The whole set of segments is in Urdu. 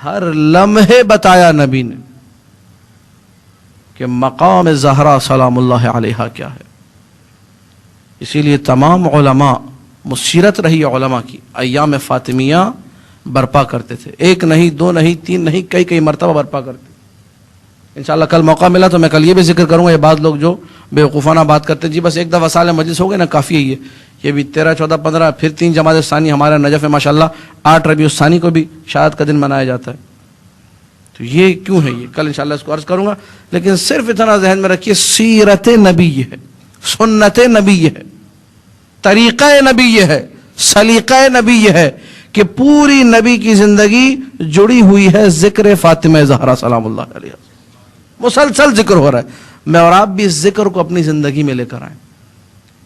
ہر لمحے بتایا نبی نے کہ مقام زہرا سلام اللہ علیہا کیا ہے. اسی لیے تمام علماء، مسیرت رہی علماء کی، ایام فاطمیہ برپا کرتے تھے. ایک نہیں، دو نہیں، تین نہیں، کئی مرتبہ برپا کرتے. انشاءاللہ کل موقع ملا تو میں کل یہ بھی ذکر کروں گا. یہ بعض لوگ جو بیوقوفانہ بات کرتے ہیں جی بس ایک دفعہ سال مجلس ہو گئے نا کافی ہے. یہ بھی 13، 14، 15 پھر 3 جماعت ثانی ہمارا نجف ہے ماشاءاللہ. 8 ربیع الثانی کو بھی شہادت کا دن منایا جاتا ہے. تو یہ کیوں ہے؟ یہ کل انشاءاللہ اس کو عرض کروں گا. لیکن صرف اتنا ذہن میں رکھیے، سیرت نبی یہ ہے، سنت نبی یہ ہے، طریقہ نبی یہ ہے، سلیقہ نبی یہ ہے کہ پوری نبی کی زندگی جڑی ہوئی ہے ذکر فاطمہ زہرا سلام اللہ علیہا. مسلسل ذکر ہو رہا ہے. میں اور آپ بھی اس ذکر کو اپنی زندگی میں لے کر آئیں.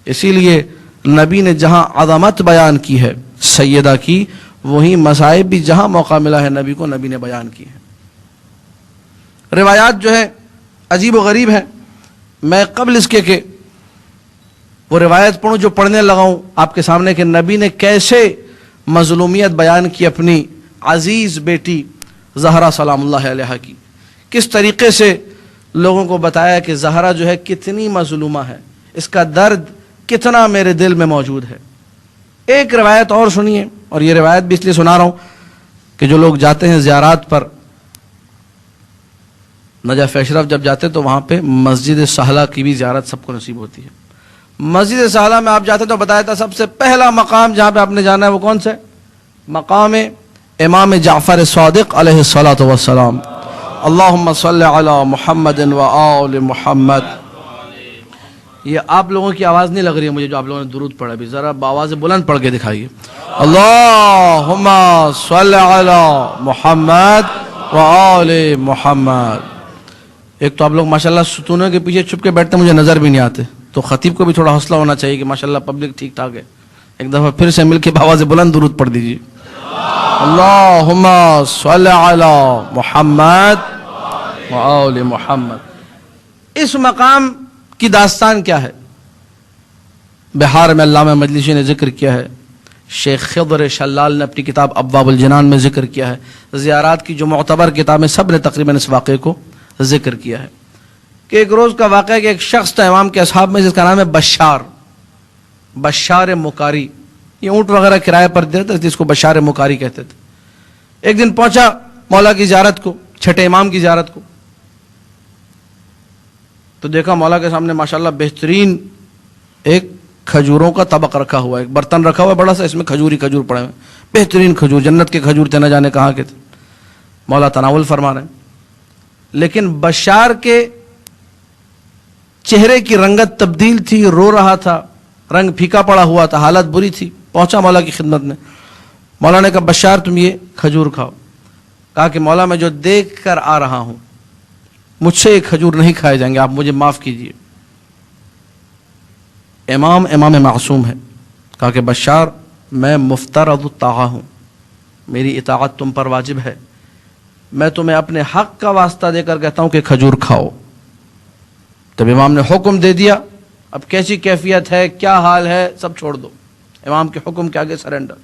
اسی لیے نبی نے جہاں عظمت بیان کی ہے سیدہ کی، وہیں مصائب بھی جہاں موقع ملا ہے نبی کو، نبی نے بیان کی ہے. روایات جو ہے عجیب و غریب ہے. میں قبل اس کے کہ وہ روایت پڑھوں جو پڑھنے لگا ہوں آپ کے سامنے کہ نبی نے کیسے مظلومیت بیان کی اپنی عزیز بیٹی زہرا سلام اللہ علیہا کی، کس طریقے سے لوگوں کو بتایا کہ زہرا جو ہے کتنی مظلومہ ہے، اس کا درد کتنا میرے دل میں موجود ہے. ایک روایت اور سنیے، اور یہ روایت بھی اس لیے سنا رہا ہوں کہ جو لوگ جاتے ہیں زیارات پر، نجف اشرف جب جاتے تو وہاں پہ مسجد سہلہ کی بھی زیارت سب کو نصیب ہوتی ہے. مسجد سہلہ میں آپ جاتے تو بتایا تھا سب سے پہلا مقام جہاں پہ آپ نے جانا ہے وہ کون سا ہے؟ مقام امام جعفر صادق علیہ الصلاۃ والسلام. اللہم صلی علی محمد و آل محمد. یہ آپ لوگوں کی آواز نہیں لگ رہی ہے مجھے جو آپ لوگوں نے درود پڑھا. بھی ذرا آواز بلند پڑھ کے دکھائیے. اللہم صلی علی محمد و آل محمد. ایک تو آپ لوگ ماشاءاللہ ستونوں کے پیچھے چھپ کے بیٹھتے مجھے نظر بھی نہیں آتے، تو خطیب کو بھی تھوڑا حوصلہ ہونا چاہیے کہ ماشاءاللہ پبلک ٹھیک ٹھاک ہے. ایک دفعہ پھر سے مل کے آواز بلند درود پڑھ دیجیے. اللہم صلی علی محمد و آل محمد. اس مقام کی داستان کیا ہے؟ بہار میں علامہ مجلسی نے ذکر کیا ہے، شیخ خضر شلال نے اپنی کتاب ابواب الجنان میں ذکر کیا ہے، زیارات کی جو معتبر کتابیں سب نے تقریباً اس واقعے کو ذکر کیا ہے کہ ایک روز کا واقعہ ہے کہ ایک شخص تھا امام کے اصحاب میں جس کا نام ہے بشار مکاری. یہ اونٹ وغیرہ کرائے پر دیتے تھے، اس کو بشار مکاری کہتے تھے. ایک دن پہنچا مولا کی زیارت کو، چھٹے امام کی زیارت کو، تو دیکھا مولا کے سامنے ماشاءاللہ بہترین ایک کھجوروں کا طبق رکھا ہوا ہے، ایک برتن رکھا ہوا ہے بڑا سا، اس میں کھجور ہی کھجور پڑے ہوئے، بہترین کھجور، جنت کے کھجور تھے، نہ جانے کہاں کے تھے. مولا تناول فرما رہے ہیں. لیکن بشار کے چہرے کی رنگت تبدیل تھی، رو رہا تھا، رنگ پھیکا پڑا ہوا تھا، حالت بری تھی. پہنچا مولا کی خدمت میں. مولا نے کہا بشار تم یہ کھجور کھاؤ. کہا کہ مولا میں جو دیکھ کر آ رہا ہوں مجھ سے یہ کھجور نہیں کھائے جائیں گے، آپ مجھے معاف کیجیے. امام معصوم ہے. کہا کہ بشار میں مفترض الطاعہ ہوں، میری اطاعت تم پر واجب ہے، میں تمہیں اپنے حق کا واسطہ دے کر کہتا ہوں کہ کھجور کھاؤ. تب امام نے حکم دے دیا. اب کیسی کیفیت ہے، کیا حال ہے، سب چھوڑ دو، امام کے حکم کے آگے سرنڈر،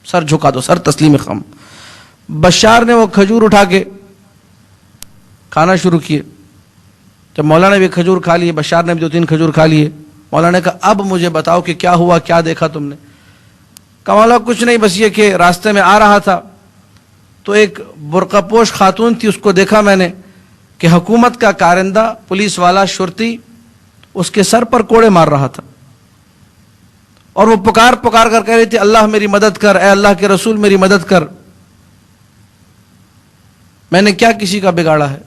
سر جھکا دو، سر تسلیم خم. بشار نے وہ کھجور اٹھا کے کھانا شروع کیے. جب مولا نے بھی کھجور کھا لیے، بشار نے بھی 2-3 کھجور کھا لیے. مولا نے کہا اب مجھے بتاؤ کہ کیا ہوا، کیا دیکھا تم نے؟ کہا مولا کچھ نہیں، بس یہ کہ راستے میں آ رہا تھا تو ایک برقع پوش خاتون تھی، اس کو دیکھا میں نے کہ حکومت کا کارندہ، پولیس والا، شرطی اس کے سر پر کوڑے مار رہا تھا، اور وہ پکار کر کہہ رہی تھی اللہ میری مدد کر، اے اللہ کے رسول میری مدد کر. میں نے کیا کسی کا بگاڑا ہے؟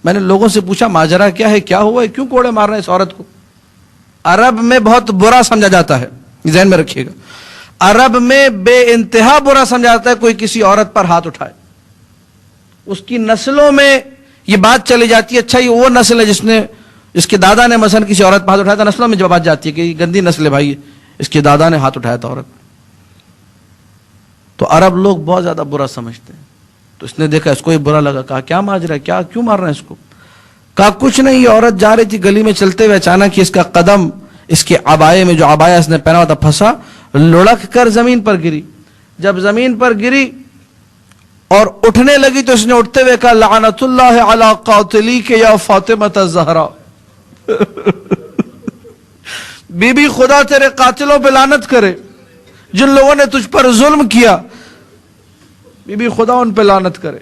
میں نے لوگوں سے پوچھا ماجرا کیا ہے، کیا ہوا ہے، کیوں کوڑے مار رہے ہیں اس عورت کو؟ عرب میں بہت برا سمجھا جاتا ہے، ذہن میں رکھیے گا، عرب میں بے انتہا برا سمجھا جاتا ہے کوئی کسی عورت پر ہاتھ اٹھائے. اس کی نسلوں میں یہ بات چلی جاتی ہے، اچھا یہ وہ نسل ہے جس کے دادا نے مثلا کسی عورت پر ہاتھ اٹھایا تھا، نسلوں میں جو بات جاتی ہے کہ یہ گندی نسل ہے بھائی، اس کے دادا نے ہاتھ اٹھایا تھا عورت. تو عرب لوگ بہت زیادہ برا سمجھتے ہیں. تو اس نے دیکھا، اس کو یہ برا لگا. کہا کیا ماجرا ہے، کیا کیوں مار رہے ہیں اس کو؟ کہا کچھ نہیں، یہ عورت جا رہی تھی گلی میں چلتے ہوئے، اچانک اس کا قدم اس کے عبائے میں، جو عبایا اس نے پہنا ہوا تھا، پھنسا، لڑک کر زمین پر گری. جب زمین پر گری اور اٹھنے لگی تو اس نے اٹھتے ہوئے کہا لعنت اللہ علی قاتلی کے یا فاطمہ الزہرا، بی بی خدا تیرے قاتلوں پہ لعنت کرے، جن لوگوں نے تجھ پر ظلم کیا، بی بی خدا ان پہ لعنت کرے۔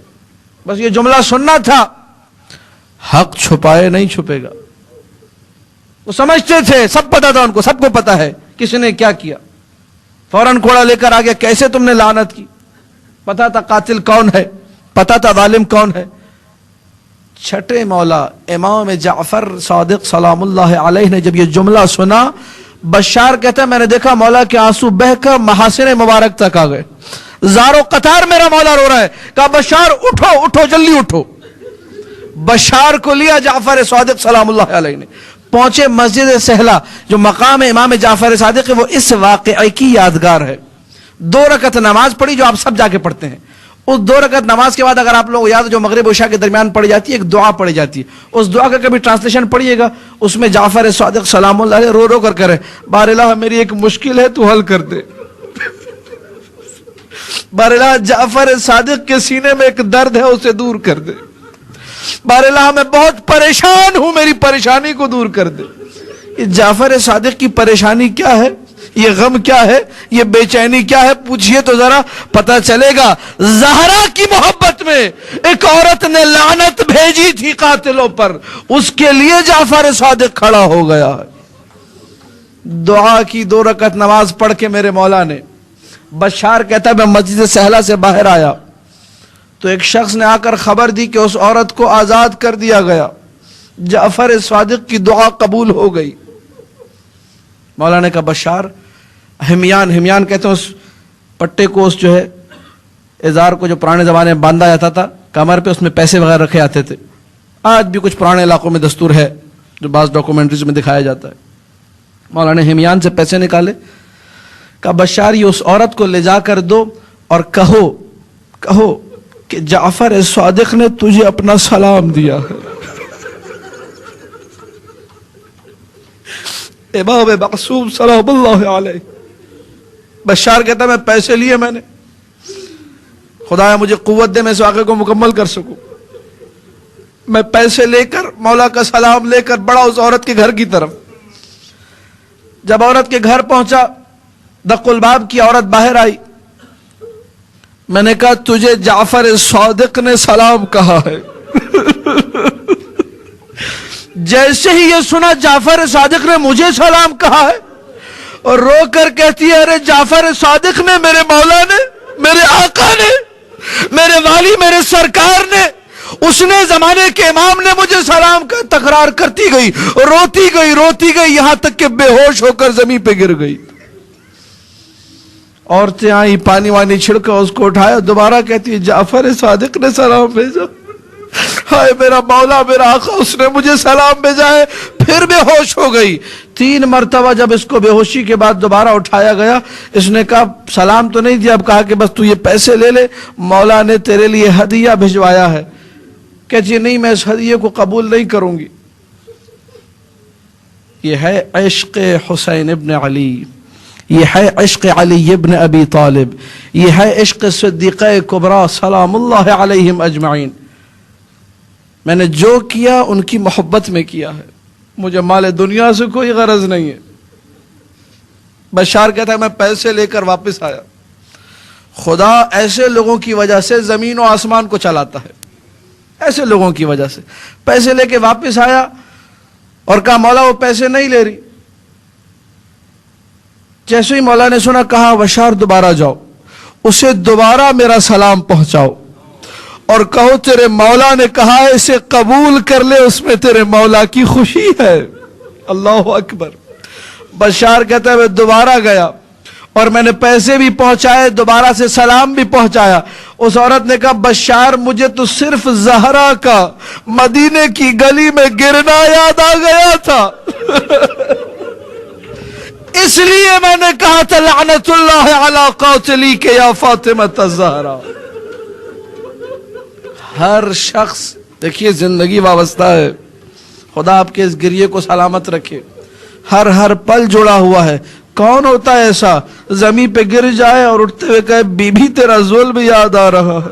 بس یہ جملہ سننا تھا، حق چھپائے نہیں چھپے گا۔ وہ سمجھتے تھے، سب پتا تھا ان کو، سب کو پتا ہے کس نے کیا کیا۔ فوراً کوڑا لے کر آ گیا، کیسے تم نے لعنت کی؟ پتا تھا قاتل کون ہے، پتا تھا ظالم کون ہے۔ چھٹے مولا امام جعفر صادق سلام اللہ علیہ نے جب یہ جملہ سنا، بشار کہتا ہے میں نے دیکھا مولا کے آنسو بہ کر محاسن مبارک تک آ گئے، زارو قطار میرا مولا رو رہا ہے۔ کہا بشار اٹھو اٹھو جلدی اٹھو۔ بشار کو لیا جعفر صادق سلام اللہ علیہ نے، پہنچے مسجد سہلا جو مقام امام جعفر صادق ہے، وہ اس واقعے کی یادگار ہے۔ 2 رکعت نماز پڑھی جو آپ سب جا کے پڑھتے ہیں۔ اس 2 رکعت نماز کے بعد اگر آپ لوگ یاد جو مغرب و عشاء کے درمیان پڑھی جاتی ہے، ایک دعا پڑھی جاتی ہے، اس دعا کا کبھی ٹرانسلیشن پڑھیے گا، اس میں جعفر صادق سلام اللہ علیہ رو رو کر کرے بار الہ میری ایک مشکل ہے تو حل کر دے، بار الہ جعفر صادق کے سینے میں ایک درد ہے اسے دور کر دے، بار الہ میں بہت پریشان ہوں میری پریشانی کو دور کر دے۔ یہ جعفر صادق کی پریشانی کیا ہے، یہ غم کیا ہے، یہ بے چینی کیا ہے، پوچھئے تو ذرا پتہ چلے گا۔ زہرا کی محبت میں ایک عورت نے لعنت بھیجی تھی قاتلوں پر، اس کے لیے جعفر صادق کھڑا ہو گیا ہے۔ دعا کی 2 رکعت نماز پڑھ کے میرے مولا نے، بشار کہتا ہے میں مسجد سہلا سے باہر آیا تو ایک شخص نے آ کر خبر دی کہ اس عورت کو آزاد کر دیا گیا، جعفر صادق کی دعا قبول ہو گئی۔ مولا نے کہا بشار، ہمیان کہتے ہیں اس پٹے کو، اس جو ہے ازار کو جو پرانے زمانے میں باندھا جاتا تھا کمر پہ، اس میں پیسے وغیرہ رکھے آتے تھے، آج بھی کچھ پرانے علاقوں میں دستور ہے جو بعض ڈاکومنٹریز میں دکھایا جاتا ہے۔ مولا نے ہمیان سے پیسے نکالے، کہا بشار یہ اس عورت کو لے جا کر دو اور کہو کہ جعفر صادق نے تجھے اپنا سلام دیا ہے۔ امام معصوم سلام اللہ علیہ، بشار کہتا ہے میں پیسے لیے، میں نے خدایا مجھے قوت دے میں اس واقعے کو مکمل کر سکوں۔ میں پیسے لے کر مولا کا سلام لے کر بڑا اس عورت کے گھر کی طرف۔ جب عورت کے گھر پہنچا، دق الباب کی، عورت باہر آئی، میں نے کہا تجھے جعفر صادق نے سلام کہا ہے۔ جیسے ہی یہ سنا جعفر صادق نے مجھے سلام کہا ہے، اور رو کر کہتی ہے ارے جعفر صادق نے، میرے مولا نے، میرے آقا نے، میرے والی، میرے سرکار نے، اس نے زمانے کے امام نے مجھے سلام کا تکرار کرتی گئی، روتی گئی یہاں تک کہ بے ہوش ہو کر زمین پہ گر گئی۔ عورتیں آئیں، پانی وانی چھڑکا، اس کو اٹھایا، دوبارہ کہتی ہے جعفر صادق نے سلام بھیجا، ہائے میرا مولا، میرا آقا، اس نے مجھے سلام بھیجا ہے۔ پھر بے ہوش ہو گئی۔ 3 مرتبہ جب اس کو بے ہوشی کے بعد دوبارہ اٹھایا گیا، اس نے کہا سلام تو نہیں دیا، اب کہا کہ بس تو یہ پیسے لے لے، مولا نے تیرے لیے ہدیہ بھجوایا ہے۔ کہتی ہے نہیں میں اس ہدیے کو قبول نہیں کروں گی۔ یہ ہے عشق حسین ابن علی، یہ ہے عشق علی ابن ابی طالب، یہ ہے عشق صدیقہ کبریٰ سلام اللہ علیہم اجمعین۔ میں نے جو کیا ان کی محبت میں کیا ہے، مجھے مال دنیا سے کوئی غرض نہیں ہے۔ بشار کہتا ہے میں پیسے لے کر واپس آیا۔ خدا ایسے لوگوں کی وجہ سے زمین و آسمان کو چلاتا ہے، ایسے لوگوں کی وجہ سے۔ پیسے لے کے واپس آیا اور کہا مولا وہ پیسے نہیں لے رہی۔ جیسے ہی مولا نے سنا، کہا بشار دوبارہ جاؤ، اسے دوبارہ میرا سلام پہنچاؤ اور کہو تیرے مولا نے کہا ہے اسے قبول کر لے، اس میں تیرے مولا کی خوشی ہے۔ اللہ اکبر۔ بشار کہتا ہے میں دوبارہ گیا اور میں نے پیسے بھی پہنچائے، دوبارہ سے سلام بھی پہنچایا۔ اس عورت نے کہا بشار مجھے تو صرف زہرا کا مدینے کی گلی میں گرنا یاد آ گیا تھا، اس لیے میں نے کہا تھا لعنت اللہ علی قاتلی کے یا فاطمہ الزہرا۔ ہر شخص دیکھیے زندگی وابستہ ہے، خدا آپ کے اس گریے کو سلامت رکھے، ہر پل جڑا ہوا ہے۔ کون ہوتا ہے ایسا زمین پہ گر جائے اور اٹھتے ہوئے کہے بی بی تیرا ظلم یاد آ رہا ہے،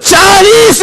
40